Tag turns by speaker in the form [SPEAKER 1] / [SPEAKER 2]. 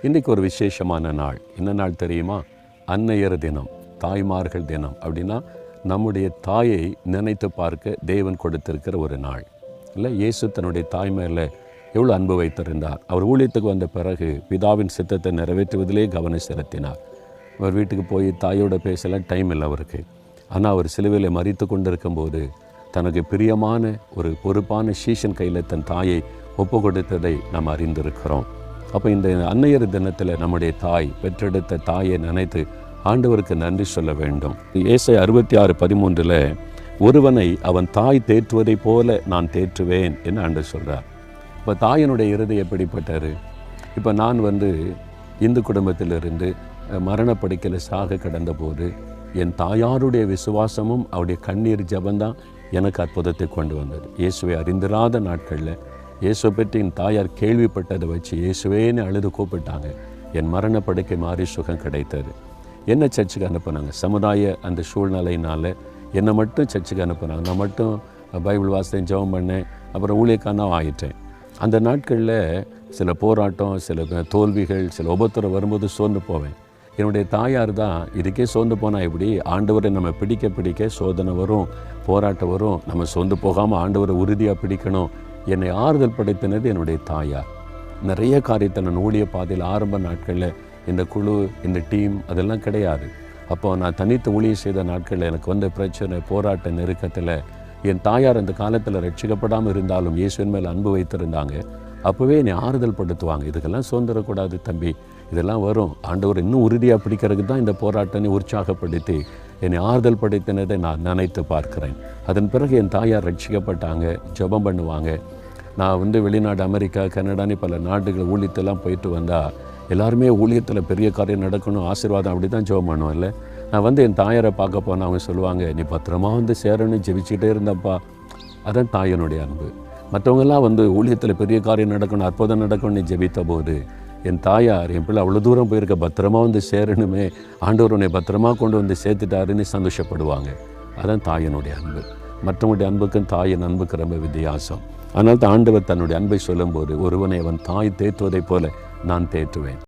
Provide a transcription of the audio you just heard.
[SPEAKER 1] இன்றைக்கு ஒரு விசேஷமான நாள். என்ன நாள் தெரியுமா? அன்னையர் தினம், தாய்மார்கள் தினம். அப்படின்னா நம்முடைய தாயை நினைத்து பார்க்க தேவன் கொடுத்திருக்கிற ஒரு நாள் இல்லை. இயேசு தன்னுடைய தாய் மேலே எவ்வளோ அன்பு வைத்திருந்தார். அவர் ஊழியத்துக்கு வந்த பிறகு பிதாவின் சித்தத்தை நிறைவேற்றுவதிலே கவனம் செலுத்தினார். அவர் வீட்டுக்கு போய் தாயோட பேசலாம் டைம் இல்லை அவருக்கு. ஆனால் அவர் சிலுவையில் மரித்து கொண்டிருக்கும்போது தனக்கு பிரியமான ஒரு பொறுப்பான சீஷன் கையில் தன் தாயை ஒப்பு கொடுத்ததை நாம் அறிந்திருக்கிறோம். அப்போ இந்த அன்னையர் தினத்தில் நம்முடைய தாய், பெற்றெடுத்த தாயை நினைத்து ஆண்டவருக்கு நன்றி சொல்ல வேண்டும். ஏசாயா 66:13 ஒருவனை அவன் தாய் தேற்றுவதைப் போல நான் தேற்றுவேன் என்று ஆண்டவர் சொல்கிறார். இப்போ தாயினுடைய இருதயம் எப்படிப்பட்டார்? இப்போ நான் இந்து குடும்பத்திலிருந்து மரணப்படுக்கையில் சாக கடந்த போது என் தாயாருடைய விசுவாசமும் அவருடைய கண்ணீர் ஜபந்தான் எனக்கு அற்புதத்தை கொண்டு வந்தது. இயேசுவை அறிந்திராத நாட்களில் இயேசுவை பற்றி என் தாயார் கேள்விப்பட்டதை வச்சு இயேசுவேன்னு அழுது கூப்பிட்டாங்க. என் மரணப்படுக்கை மாறி சுகம் கிடைத்தது. என்ன சர்ச்சுக்கு அனுப்புனாங்க. சமுதாய அந்த சூழ்நிலையினால் என்னை மட்டும் சர்ச்சுக்கு அனுப்புனாங்க. நான் மட்டும் பைபிள் வாசித்தேன், ஜெபம் பண்ணேன், அப்புறம் ஊழியக்காரனாக ஆகிட்டேன். அந்த நாட்களில் சில போராட்டம், சில தோல்விகள், சில உபத்திரம் வரும்போது சோர்ந்து போவேன். என்னுடைய தாயார் தான் இதுக்கே சோர்ந்து போனால் எப்படி? ஆண்டவரை நம்ம பிடிக்க சோதனை வரும், போராட்டம் வரும், நம்ம சோர்ந்து போகாமல் ஆண்டவரை உறுதியாக பிடிக்கணும். என்னை ஆறுதல் படைத்தினது என்னுடைய தாயார். நிறைய காரியத்தை நான் ஊழிய பாதையில் ஆரம்ப நாட்களில் இந்த குழு, இந்த டீம் அதெல்லாம் கிடையாது. அப்போ நான் தனித்து ஊழியம் செய்த நாட்களில் எனக்கு வந்த பிரச்சனை, போராட்ட நெருக்கத்தில் என் தாயார் அந்த காலத்தில் ரட்சிக்கப்படாமல் இருந்தாலும் இயேசுவின் மேல் அன்பு வைத்திருந்தாங்க. அப்போவே என்னை ஆறுதல் படுத்துவாங்க. இதுக்கெல்லாம் சோர்ந்துடக்கூடாது தம்பி, இதெல்லாம் வரும், ஆண்டவர் இன்னும் உறுதியாக பிடிக்கிறதுக்கு தான் இந்த போராட்டத்தை உற்சாகப்படுத்தி என்னை ஆறுதல் படுத்தினதை நான் நினைத்து பார்க்கிறேன். அதன் பிறகு என் தாயார் ரட்சிக்கப்பட்டாங்க, ஜெபம் பண்ணுவாங்க. நான் வெளிநாடு, அமெரிக்கா, கனடான்னு பல நாடுகள் ஊழியத்தெல்லாம் போயிட்டு வந்தால் எல்லாருமே ஊழியத்தில் பெரிய காரியம் நடக்கணும், ஆசீர்வாதம், அப்படி தான் ஜெபம் பண்ணுவோம் இல்லை. நான் என் தாயாரை பார்க்க போனால் அவங்க சொல்லுவாங்க, நீ பத்திரமா சேரணும், ஜெபிச்சுக்கிட்டே இருந்தப்பா. அதான் தாயனுடைய அன்பு. மற்றவங்கெல்லாம் ஊழியத்தில் பெரிய காரியம் நடக்கணும், அற்புதம் நடக்கணும்னு ஜெபித்த போது என் தாயார், என் பிள்ளை அவ்வளோ தூரம் போயிருக்க, பத்திரமா சேரணுமே, ஆண்டவர் உன்னை பத்திரமா கொண்டு சேர்த்துட்டாருன்னு சந்தோஷப்படுவாங்க. அதான் தாயனுடைய அன்பு. மற்றவங்களுடைய அன்புக்கும் தாயின் அன்புக்கு ரொம்ப வித்தியாசம். அதனால் தான் ஆண்டவர் தன்னுடைய அன்பை சொல்லும்போது ஒருவனை அவன் தாய் தேற்றுவதைப் போல நான் தேற்றுவேன்.